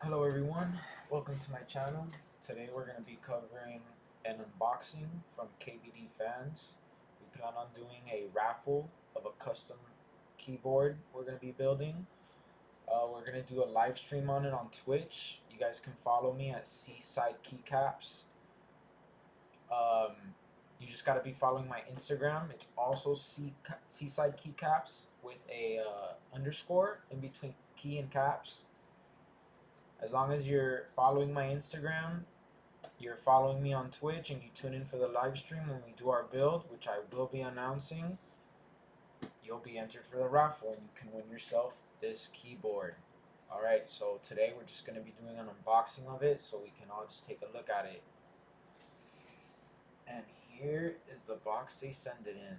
Hello everyone, welcome to my channel. Today we're going to be covering an unboxing from kbdfans. We plan on doing a raffle of a custom keyboard we're going to be building. We're going to do a live stream on it on Twitch. You guys can follow me at Seaside Keycaps. Um, you just got to be following my Instagram. It's also Seaside Keycaps with a underscore in between key and caps. As long as you're following my Instagram, you're following me on Twitch, and you tune in for the live stream when we do our build, which I will be announcing, you'll be entered for the raffle and you can win yourself this keyboard. Alright, so today we're just going to be doing an unboxing of it so we can all just take a look at it. And here is the box they send it in.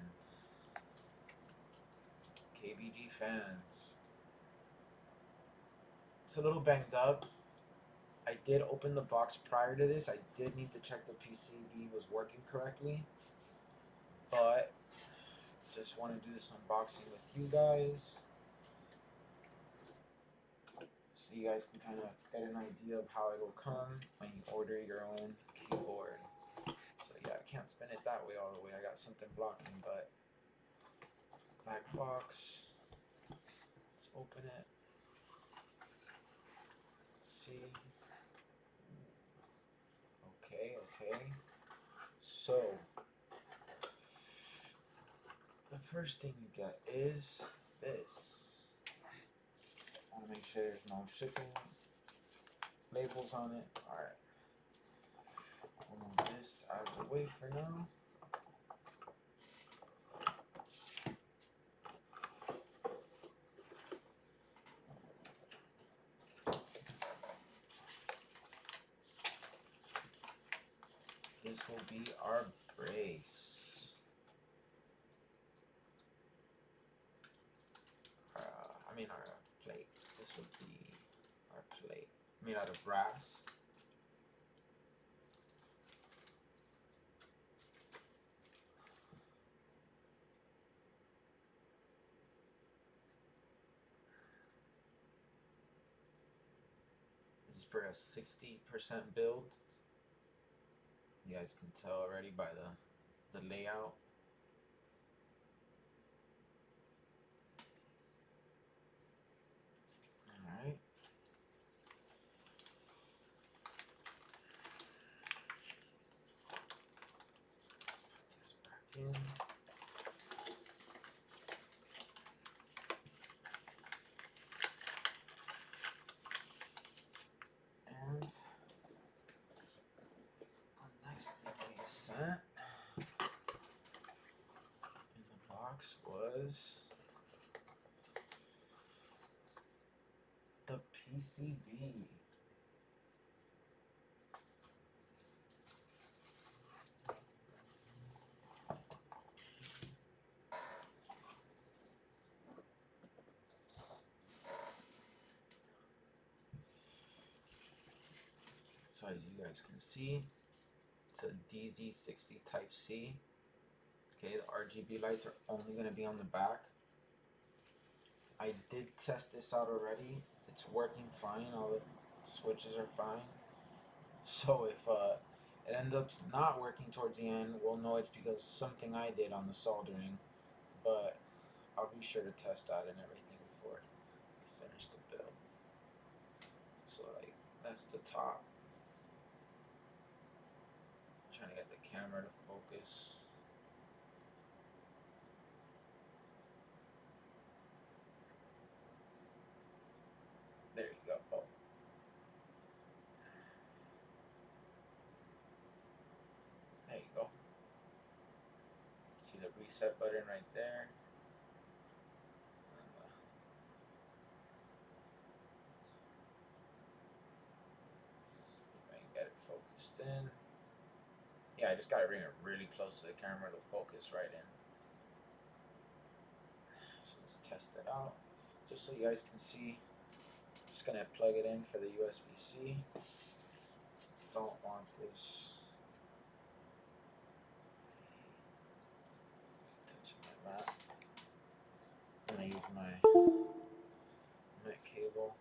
kbdfans. It's a little banged up. I did open the box prior to this. I did need to check the PCB was working correctly. But just want to do this unboxing with you guys so you guys can kind of get an idea of how it will come when you order your own keyboard. So yeah, I can't spin it that way all the way. I got something blocking, but black box. Let's open it. Let's see. Okay. So the first thing you get is this. I want to make sure there's no shipping labels on it. Alright. I'll move this out of the way for now. This will be our brace. Our plate. This would be our plate. Made out of brass. This is for a 60% build. You guys can tell already by the layout. Alright. Let's put this back in. And a nice thing they sent in the box was the PCB. So as you guys can see, it's a DZ60 Type C. Okay, the RGB lights are only going to be on the back. I did test this out already. It's working fine. All the switches are fine. So if it ends up not working towards the end, we'll know it's because something I did on the soldering. But I'll be sure to test that and everything before we finish the build. So like that's the top. I'm trying to get the camera to focus. There you go. Oh. There you go. See the reset button right there. See if I can get it focused in. Yeah, I just gotta bring it really close to the camera to focus right in. So let's test it out. Just so you guys can see. I'm just gonna plug it in for the USB-C. Don't want this touching my mat. I'm gonna use my cable.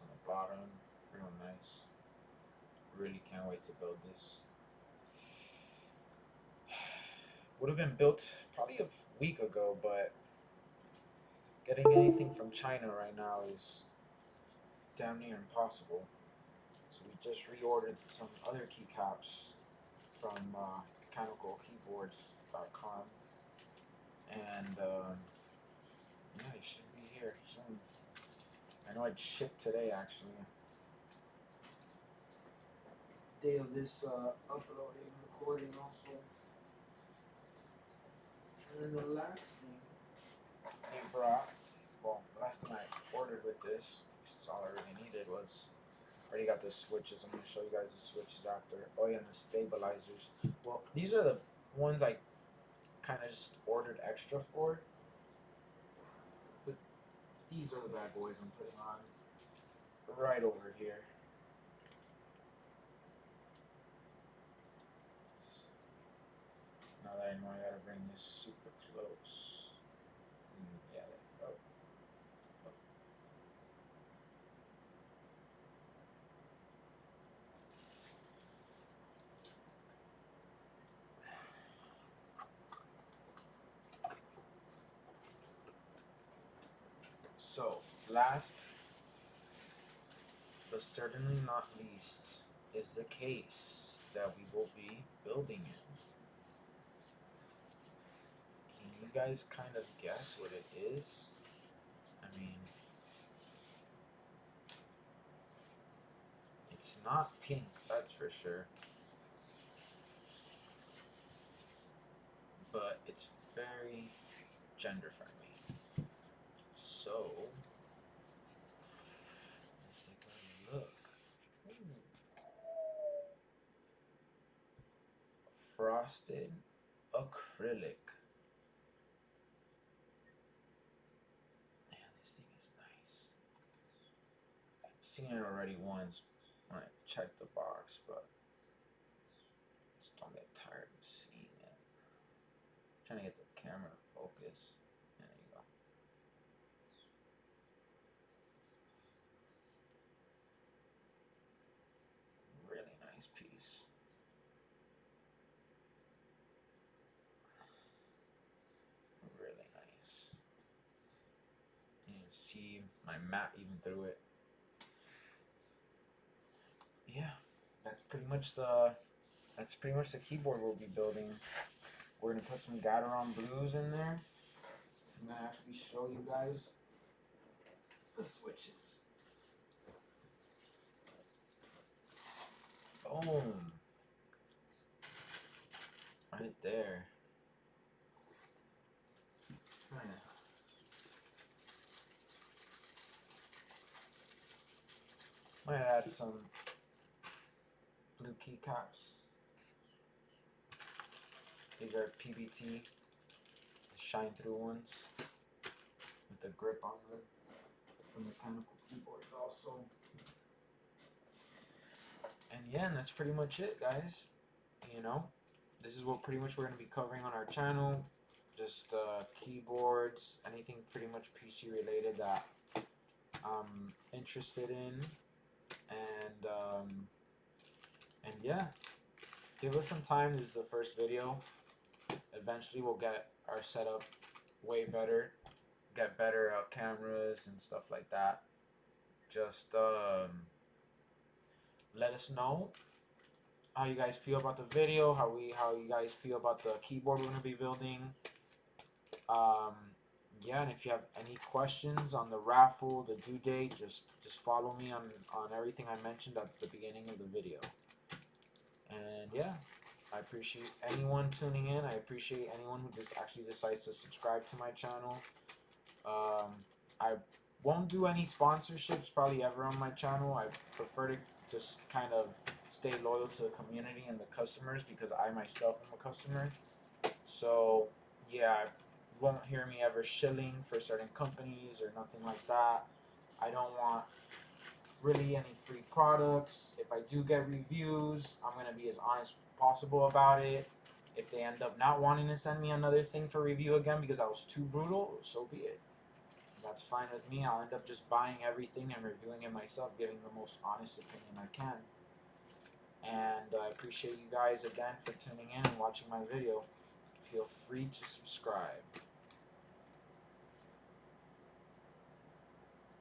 on the bottom. Real nice. Really can't wait to build this. Would have been built probably a week ago, but getting anything from China right now is damn near impossible. So we just reordered some other keycaps from mechanicalkeyboards.com, and yeah, it should be here soon. I know it shipped today actually. Day of this uploading, recording also. And then the last thing they brought, well, the last thing I ordered with this, this is all I really needed, was, I already got the switches. I'm going to show you guys the switches after. Oh yeah, and the stabilizers. Well, these are the ones I kind of just ordered extra for. But these are the bad boys I'm putting on right over here. Now that I know, I gotta bring this super close. Yeah, there we go. So, last but certainly not least is the case that we will be building in. Can you guys kind of guess what it is? I mean, it's not pink, that's for sure. But it's very gender friendly. So, let's take a look. Frosted acrylic. Man, this thing is nice. I've seen it already once when I checked the box, but just don't get tired of seeing it. I'm trying to get the camera to focus. There you go. Really nice piece. Really nice. You can see my mat even through it. Yeah, that's pretty much the keyboard we'll be building. We're gonna put some Gateron blues in there. I'm gonna actually show you guys the switches. Boom. Right there. Might add some blue keycaps. These are PBT, shine through ones with the grip on them. The mechanical keyboards also. And yeah, and that's pretty much it, guys. You know, this is what pretty much we're going to be covering on our channel. Just keyboards, anything pretty much PC related that I'm interested in. And yeah, give us some time. This is the first video. Eventually we'll get our setup way better, get better cameras and stuff like that. Just let us know how you guys feel about the video, how you guys feel about the keyboard we're gonna be building. Yeah, and if you have any questions on the raffle, the due date, just follow me on everything I mentioned at the beginning of the video. And yeah, I appreciate anyone tuning in. I appreciate anyone who just actually decides to subscribe to my channel. I won't do any sponsorships probably ever on my channel. I prefer to just kind of stay loyal to the community and the customers because I myself am a customer. So yeah, you won't hear me ever shilling for certain companies or nothing like that. I don't want really any free products. If I do get reviews, I'm going to be as honest as possible about it. If they end up not wanting to send me another thing for review again because I was too brutal, so be it. That's fine with me. I'll end up just buying everything and reviewing it myself, giving the most honest opinion I can. And I appreciate you guys again for tuning in and watching my video. Feel free to subscribe.